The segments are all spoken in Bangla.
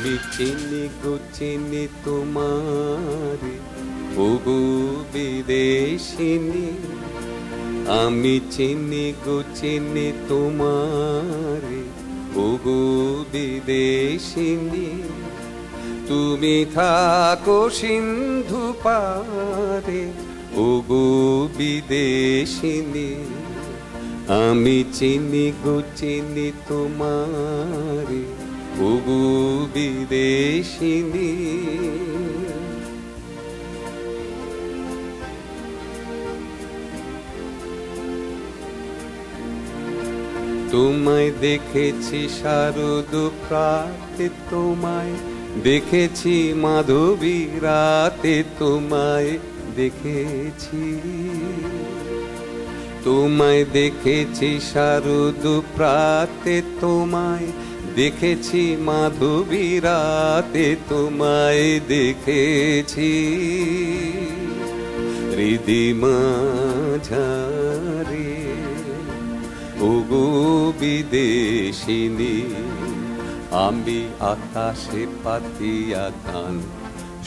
আমি চিনি গো চিনি তোমারে ওগো বিদেশিনী, আমি চিনি গো চিনি তোমারে ওগো বিদেশিনী। তুমি থাকো সিন্ধু পারে ওগো বিদেশিনী, আমি চিনি গো চিনি তোমারে ওগো বিদেশিনী। তোমায় দেখেছি শারদ প্রাতে, তোমায় দেখেছি মাধবী রাতে, তোমায় দেখেছি, তোমায় দেখেছি শারদ প্রাতে, তোমায় দেখেছি মাধবী রাতে, তোমায় দেখেছি হৃদিমা ঝারে ওগো বিদেশিনী। আমি আকাশে পাতিয়া গান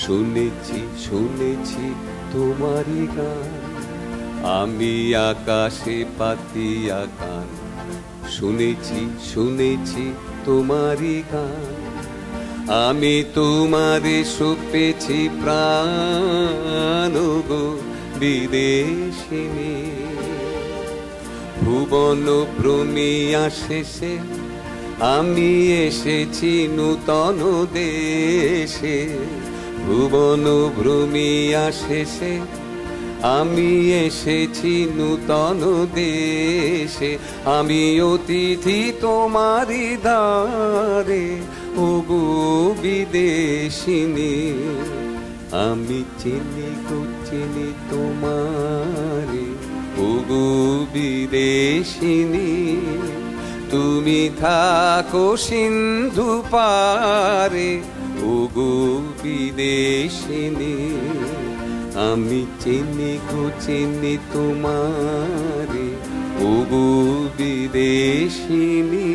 শুনেছি শুনেছি তোমারই গান, আমি আকাশে পাতিয়া গান শুনেছি শুনেছি তোমারই গান। আমি তোমারে সুপেছি প্রাণ গো বিদেশিনী। ভুবন ভ্রমিয়া শেষে আমি এসেছি নূতন দেশে, ভুবন ভ্রমিয়া শেষে আমি এসেছি নূতন দেশে। আমি অতিথি তোমারি দ্বারে ওগো বিদেশিনী, আমি চিনি গো চিনি তোমারে ওগো বিদেশিনী। তুমি থাকো সিন্ধু পারে ওগো বিদেশিনী, আমি চিনি গো চিনি তোমারে ওগো বিদেশিনী।